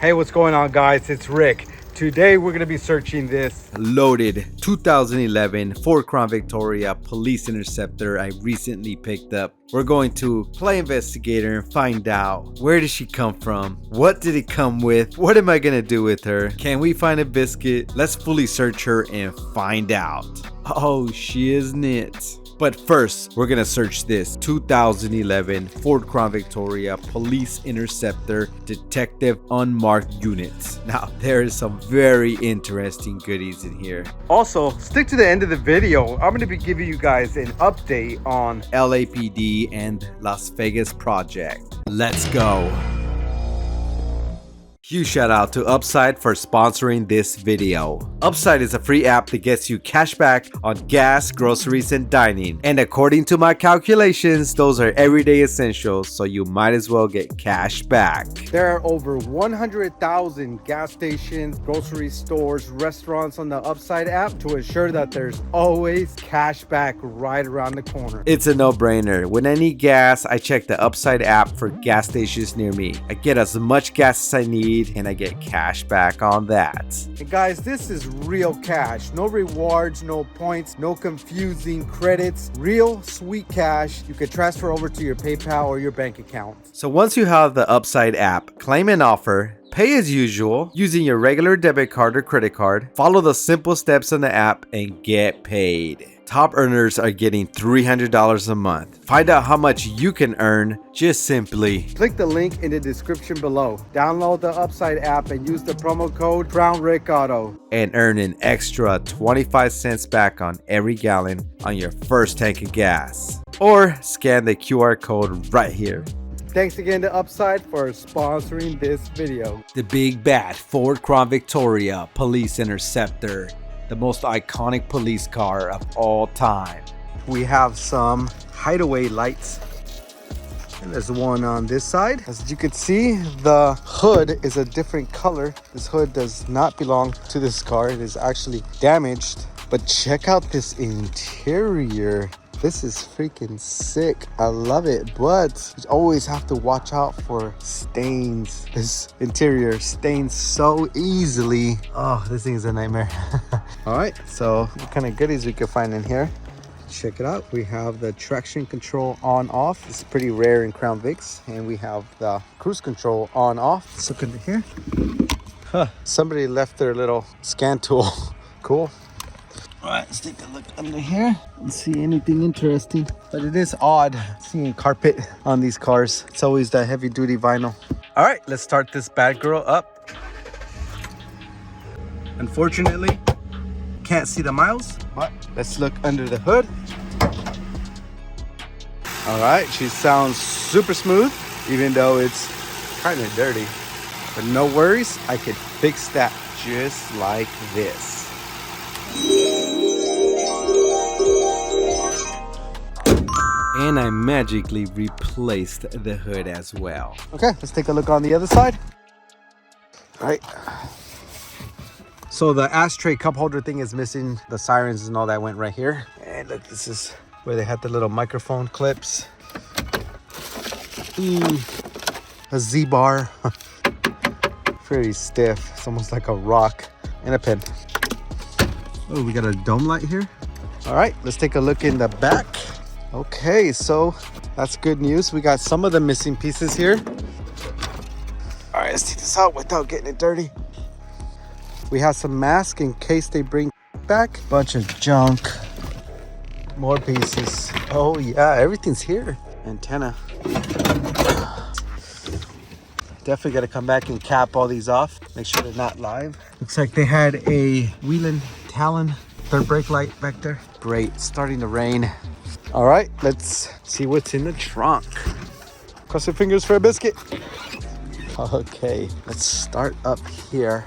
Hey, what's going on, guys? It's Rick. Today we're going to be searching this loaded 2011 Ford Crown Victoria police interceptor I recently picked up. We're going to play investigator and find out, where did she come from? What did it come with? What am I going to do with her? Can we find a biscuit? Let's fully search her and find out. Oh, she is knit. But first, we're gonna search this 2011 Ford Crown Victoria Police Interceptor Detective Unmarked Unit. Now, there is some very interesting goodies in here. Also, stick to the end of the video. I'm going to be giving you guys an update on LAPD and Las Vegas project. Let's go. Huge shout out to Upside for sponsoring this video. Upside is a free app that gets you cash back on gas, groceries, and dining. And according to my calculations, those are everyday essentials, so you might as well get cash back. There are over 100,000 gas stations, grocery stores, restaurants on the Upside app to ensure that there's always cash back right around the corner. It's a no-brainer. When I need gas, I check the Upside app for gas stations near me. I get as much gas as I need and I get cash back on that. And guys, this is real cash. No rewards, no points, no confusing credits. Real sweet cash you can transfer over to your PayPal or your bank account. So once you have the Upside app, claim an offer, pay as usual using your regular debit card or credit card, follow the simple steps in the app, and get paid. Top earners are getting $300 a month. Find out how much you can earn just simply click the link in the description below. Download the Upside app and use the promo code CrownRickAuto and earn an extra 25 cents back on every gallon on your first tank of gas. Or scan the QR code right here. Thanks again to Upside for sponsoring this video. The big bad Ford Crown Victoria Police Interceptor, the most iconic police car of all time. We have some hideaway lights, and there's one on this side. As you can see, the hood is a different color. This hood does not belong to this car. It is actually damaged. But check out this interior. This is freaking sick. I love it, but you always have to watch out for stains. This interior stains so easily. Oh, this thing is a nightmare. All right, so what kind of goodies we can find in here? Check it out. We have the traction control on off. It's pretty rare in Crown Vics. And we have the cruise control on off. Let's look under here. Somebody left their little scan tool. Cool. All right, let's take a look under here and see anything interesting. But it is odd seeing carpet on these cars. It's always the heavy duty vinyl. All right, let's start this bad girl up. Unfortunately, can't see the miles, but let's look under the hood. All right, she sounds super smooth, even though it's kind of dirty. But no worries, I could fix that just like this. And I magically replaced the hood as well. Okay, let's take a look on the other side. All right. So the ashtray cup holder thing is missing. The sirens and all that went right here. And look, this is where they had the little microphone clips. A Z-bar. Pretty stiff. It's almost like a rock. And a pin. Oh, we got a dome light here. All right, let's take a look in the back. Okay, so that's good news. We got some of the missing pieces here. All right, let's take this out without getting it dirty. We have some masks in case they bring back. Bunch of junk. More pieces. Oh yeah, everything's here. Antenna. Definitely got to come back and cap all these off. Make sure they're not live. Looks like they had a Wheeling Talon third brake light back there. Great, it's starting to rain. All right, let's see what's in the trunk. Cross your fingers for a biscuit. Okay, let's start up here.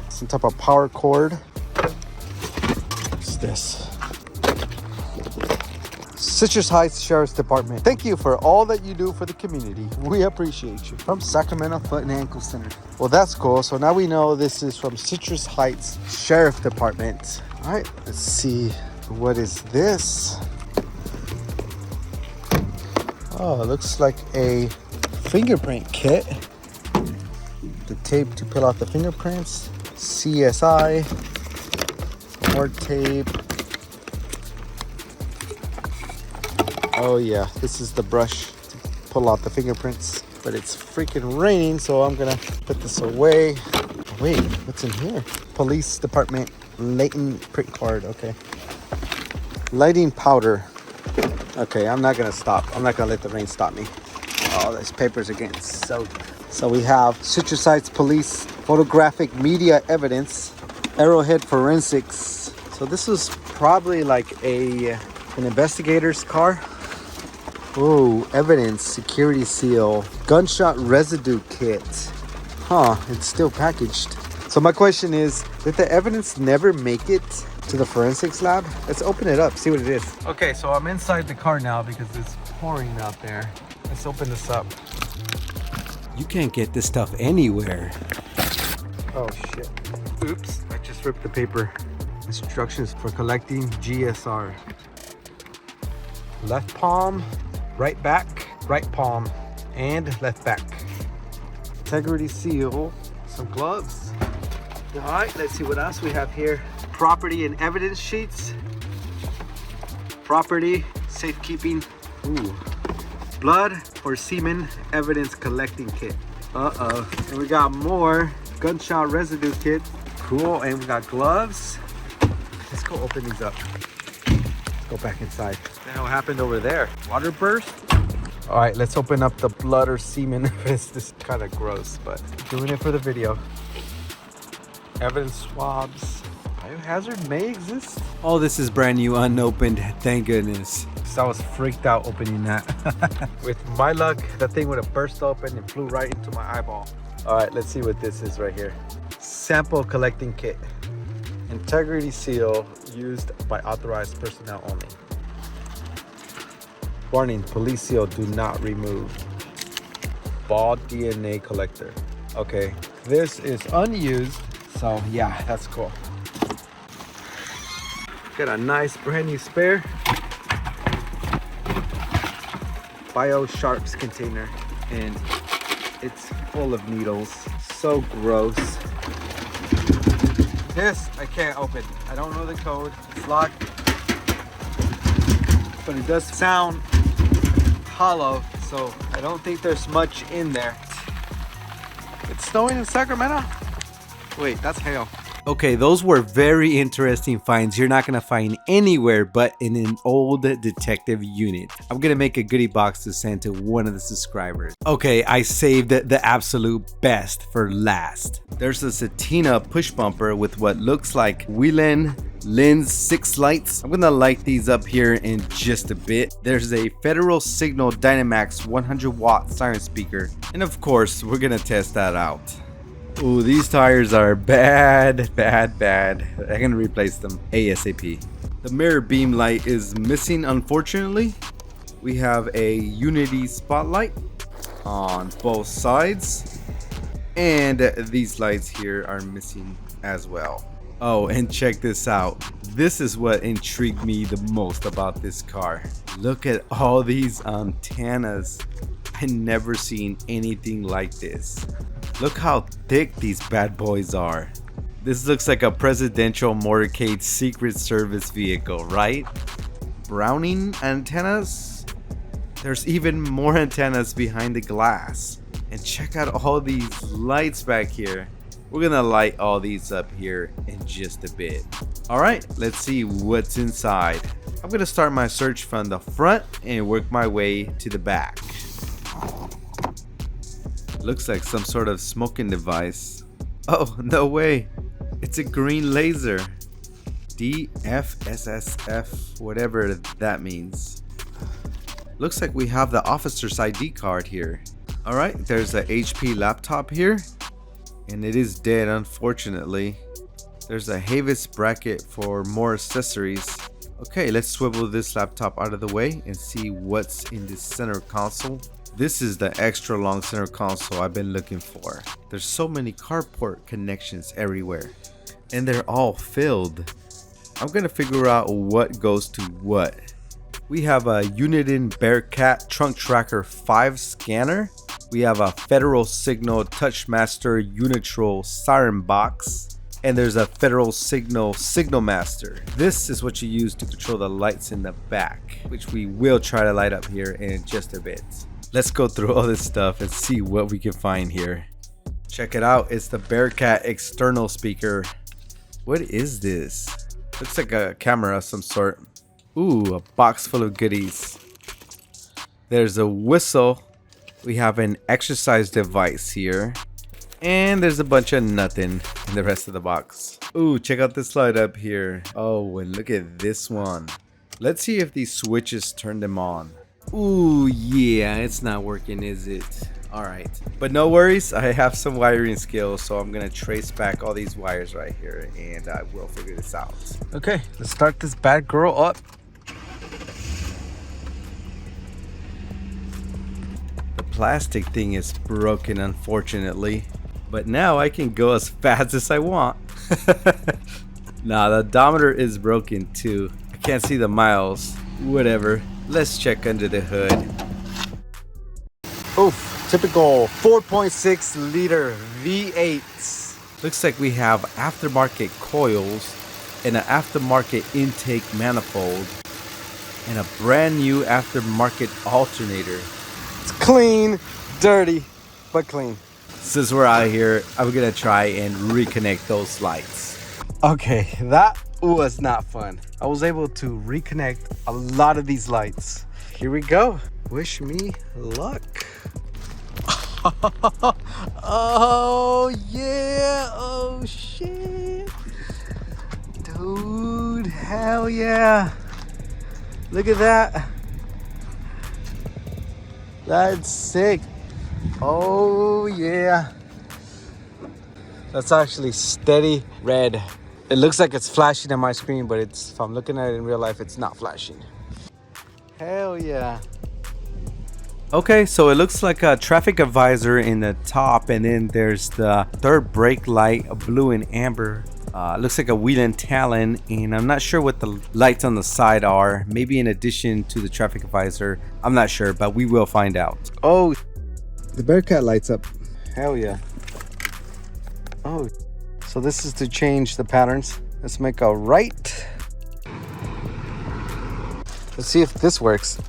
Some type of power cord. What's this? Citrus Heights Sheriff's Department. Thank you for all that you do for the community. We appreciate you. From Sacramento Foot and Ankle Center. Well, that's cool. So now we know this is from Citrus Heights Sheriff Department. All right, let's see. What is this? Oh, it looks like a fingerprint kit. The tape to peel out the fingerprints. CSI. More tape. Oh yeah, this is the brush to pull out the fingerprints. But it's freaking raining, so I'm gonna put this away. Wait, what's in here? Police Department latent print card. Okay. Lighting powder. Okay, I'm not gonna stop. I'm not gonna let the rain stop me. Oh, these papers are getting soaked. So we have Citrus Heights Police photographic media evidence, Arrowhead Forensics. So this was probably like an investigator's car. Oh, evidence, security seal, gunshot residue kit. Huh, it's still packaged. So my question is, did the evidence never make it to the forensics lab? Let's open it up, see what it is. Okay, so I'm inside the car now because it's pouring out there. Let's open this up. You can't get this stuff anywhere. Oh shit. Oops, I just ripped the paper. Instructions for collecting GSR. Left palm, right back, right palm, and left back. Integrity seal, some gloves. All right, let's see what else we have here. Property and evidence sheets. Property, safekeeping. Ooh. Blood or semen evidence collecting kit. Uh-oh. And we got more gunshot residue kit. Cool, and we got gloves. Let's go open these up. Let's go back inside. What the hell happened over there? Water burst? All right, let's open up the blood or semen evidence. This is kind of gross, but doing it for the video. Evidence swabs. Biohazard may exist. All this is brand new, unopened, thank goodness. So I was freaked out opening that. With my luck, that thing would have burst open and flew right into my eyeball. All right, let's see what this is right here. Sample collecting kit. Integrity seal used by authorized personnel only. Warning, police seal do not remove. Ball DNA collector. Okay, this is unused. So yeah, that's cool. Got a nice brand new spare Bio Sharps container, and it's full of needles. So gross. This I can't open. I don't know the code. It's locked, but it does sound hollow, so I don't think there's much in there. It's snowing in Sacramento. Wait, that's hail. Okay, those were very interesting finds you're not gonna find anywhere but in an old detective unit. I'm gonna make a goodie box to send to one of the subscribers. Okay, I saved the absolute best for last. There's a Satina push bumper with what looks like Whelen lens 6 lights. I'm gonna light these up here in just a bit. There's a Federal Signal Dynamax 100 watt siren speaker, and of course we're gonna test that out. Ooh, these tires are bad. I can replace them ASAP. The mirror beam light is missing, unfortunately. We have a Unity spotlight on both sides, and these lights here are missing as well. Oh, and check this out. This is what intrigued me the most about this car. Look at all these antennas. I've never seen anything like this. Look how thick these bad boys are. This looks like a presidential motorcade Secret Service vehicle, right? Browning antennas? There's even more antennas behind the glass. And check out all these lights back here. We're gonna light all these up here in just a bit. All right, let's see what's inside. I'm gonna start my search from the front and work my way to the back. Looks like some sort of smoking device. Oh, no way. It's a green laser. DFSSF, whatever that means. Looks like we have the officer's ID card here. All right, there's a HP laptop here, and it is dead, unfortunately. There's a Havis bracket for more accessories. Okay, let's swivel this laptop out of the way and see what's in this center console. This is the extra long center console I've been looking for. There's so many carport connections everywhere, and they're all filled. I'm gonna figure out what goes to what. We have a Uniden Bearcat Trunk Tracker 5 scanner. We have a Federal Signal Touchmaster Unitrol siren box. And there's a Federal Signal Signal Master. This is what you use to control the lights in the back, which we will try to light up here in just a bit. Let's go through all this stuff and see what we can find here. Check it out, it's the Bearcat external speaker. What is this? Looks like a camera of some sort. Ooh, a box full of goodies. There's a whistle. We have an exercise device here. And there's a bunch of nothing in the rest of the box. Ooh, check out this light up here. Oh, and look at this one. Let's see if these switches turn them on. Ooh, yeah, it's not working, is it? All right, but no worries. I have some wiring skills, so I'm gonna trace back all these wires right here, and I will figure this out. Okay, let's start this bad girl up. The plastic thing is broken, unfortunately. But now I can go as fast as I want. Nah, the odometer is broken too. I can't see the miles. Whatever. Let's check under the hood. Oof, typical 4.6 liter V8. Looks like we have aftermarket coils and an aftermarket intake manifold and a brand new aftermarket alternator. It's clean, dirty, but clean. Since we're out here, I'm gonna try and reconnect those lights. Okay, that was not fun. I was able to reconnect a lot of these lights. Here we go. Wish me luck. Oh yeah, oh shit. Dude, hell yeah. Look at that. That's sick. Oh yeah. That's actually steady red. It looks like it's flashing on my screen, but it's, if I'm looking at it in real life, it's not flashing. Hell yeah. Okay, so it looks like a traffic advisor in the top, and then there's the third brake light, a blue and amber. Looks like a wheel and talon, and I'm not sure what the lights on the side are. Maybe in addition to the traffic advisor. I'm not sure, but we will find out. Oh, the Bearcat lights up. Hell yeah. Oh, so this is to change the patterns. Let's make a right. Let's see if this works.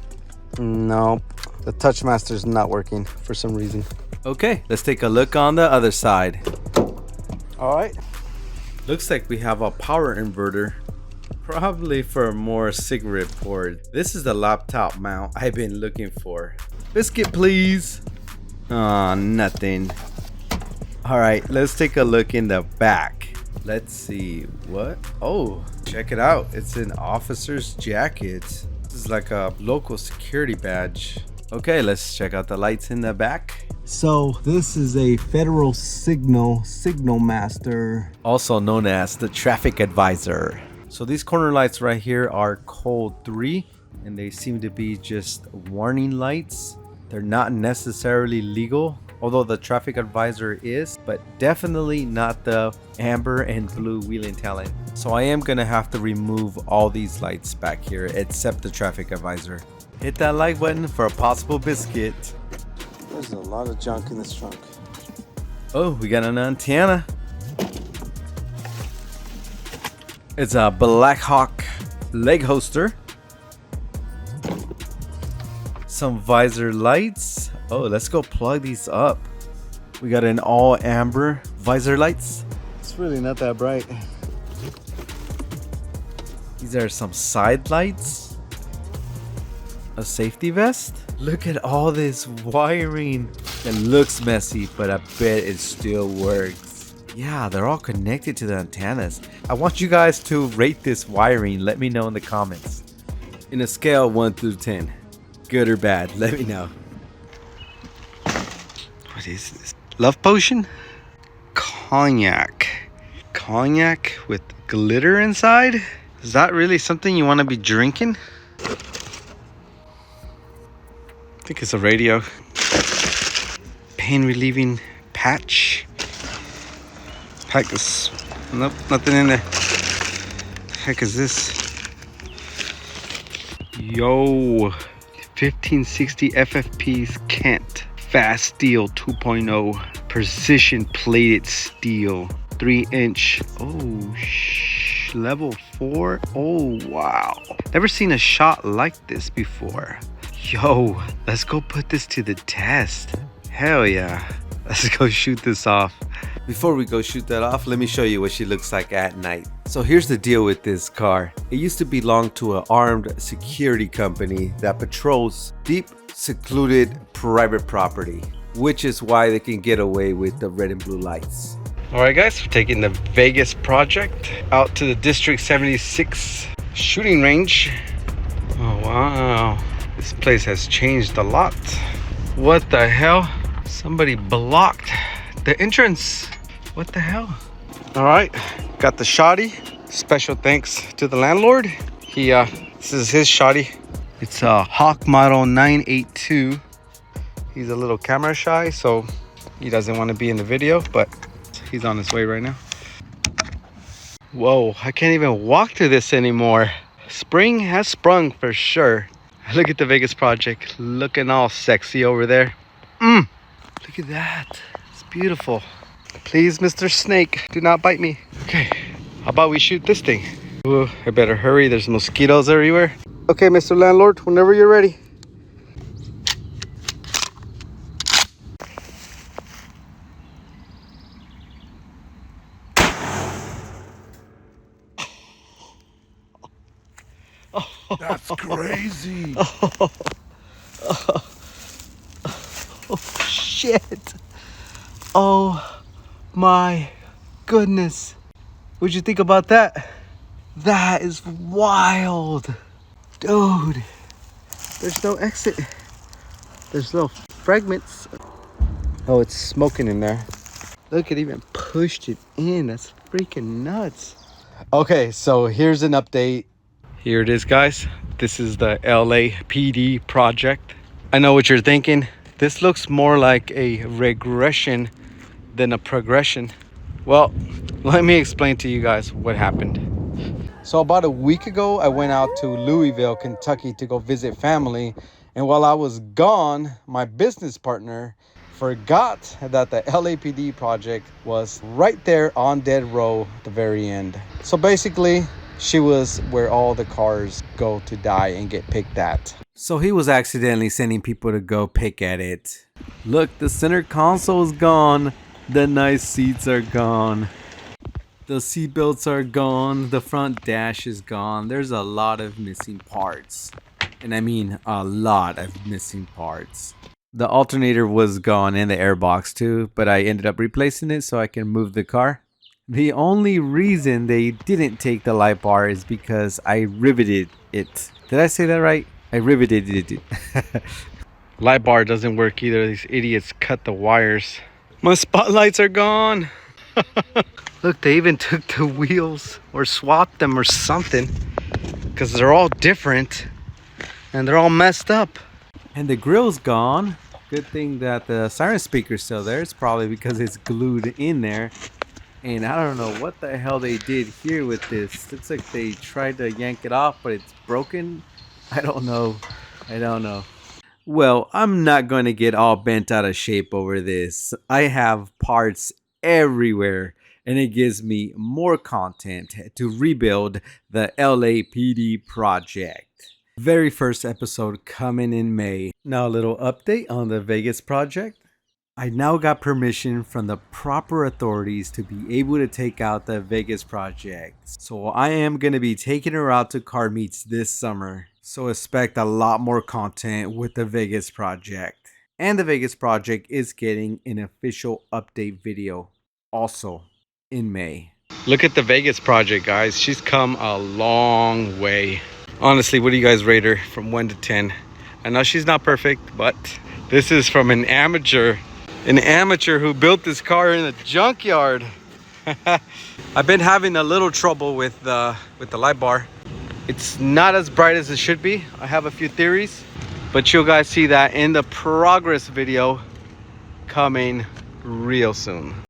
Nope, the Touchmaster's not working for some reason. Okay, let's take a look on the other side. All right. Looks like we have a power inverter, probably for more cigarette port. This is the laptop mount I've been looking for. Biscuit, please. Aw, nothing. All right, let's take a look in the back. Let's see what. Oh, check it out. It's an officer's jacket. This is like a local security badge. Okay, let's check out the lights in the back. So this is a Federal Signal Master, also known as the traffic advisor. So these corner lights right here are code 3, and they seem to be just warning lights. They're not necessarily legal, although the traffic advisor is, but definitely not the amber and blue wheel and talon. So I am gonna have to remove all these lights back here except the traffic advisor. Hit that like button for a possible biscuit. There's a lot of junk in this trunk. Oh, we got an antenna. It's a Black Hawk leg holster. Some visor lights. Oh, let's go plug these up. We got an all amber visor lights. It's really not that bright. These are some side lights. A safety vest. Look at all this wiring. It looks messy, but I bet it still works. Yeah, they're all connected to the antennas. I want you guys to rate this wiring. Let me know in the comments. In a scale 1 through 10. Good or bad, let me know. What is this? Love potion? Cognac. Cognac with glitter inside? Is that really something you want to be drinking? I think it's a radio. Pain relieving patch. Pack this. Nope, nothing in there. The heck is this? Yo, 1560 FFP's Kent. FASTEEL 2.0 precision plated steel 3-inch. Oh, level 4. Oh, wow. Never seen a shot like this before. Yo, let's go put this to the test. Hell yeah. Let's go shoot this off. Before we go shoot that off, let me show you what she looks like at night. So here's the deal with this car. It used to belong to an armed security company that patrols deep, secluded private property, which is why they can get away with the red and blue lights. All right, guys, we're taking the Vegas project out to the District 76 shooting range. Oh, wow. This place has changed a lot. What the hell? Somebody blocked the entrance. What the hell? All right, got the shoddy. Special thanks to the landlord. This is his shoddy. It's a Hawk model 982. He's a little camera shy, so he doesn't want to be in the video, but he's on his way right now. Whoa, I can't even walk through this anymore. Spring has sprung for sure. Look at the Vegas project, looking all sexy over there. Look at that, it's beautiful. Please, Mr. Snake, do not bite me. Okay, how about we shoot this thing? Ooh, I better hurry, there's mosquitoes everywhere. Okay, Mr. Landlord, whenever you're ready. That's crazy. Oh, shit. Oh my goodness. What'd you think about that? That is wild. Dude, there's no exit. There's no fragments. Oh, it's smoking in there. Look, it even pushed it in. That's freaking nuts. Okay, so here's an update. Here it is, guys. This is the LAPD project. I know what you're thinking. This looks more like a regression than a progression. Well, let me explain to you guys what happened. So about a week ago, I went out to Louisville, Kentucky to go visit family. And while I was gone, my business partner forgot that the LAPD project was right there on Dead Row at the very end. So basically, she was where all the cars go to die and get picked at. So he was accidentally sending people to go pick at it. Look, the center console is gone. The nice seats are gone. The seatbelts are gone. The front dash is gone. There's a lot of missing parts. And I mean a lot of missing parts. The alternator was gone and the airbox too, but I ended up replacing it so I can move the car. The only reason they didn't take the light bar is because I riveted it. Did I say that right? I riveted it. Light bar doesn't work either. These idiots cut the wires. My spotlights are gone. Look, they even took the wheels or swapped them or something, because they're all different and they're all messed up. And the grill's gone. Good thing that the siren speaker's still there. It's probably because it's glued in there. And I don't know what the hell they did here with this. Looks like they tried to yank it off, but it's broken. I don't know. Well, I'm not going to get all bent out of shape over this. I have parts everywhere, and it gives me more content to rebuild the LAPD project. Very first episode coming in May. Now a little update on the Vegas project. I now got permission from the proper authorities to be able to take out the Vegas project. So I am going to be taking her out to car meets this summer. So expect a lot more content with the Vegas project. And the Vegas project is getting an official update video also in May. Look at the Vegas project, guys. She's come a long way. Honestly, what do you guys rate her from 1 to 10? I know she's not perfect, but this is from an amateur who built this car in a junkyard. I've been having a little trouble with the light bar. It's not as bright as it should be. I have a few theories, but you'll guys see that in the progress video coming real soon.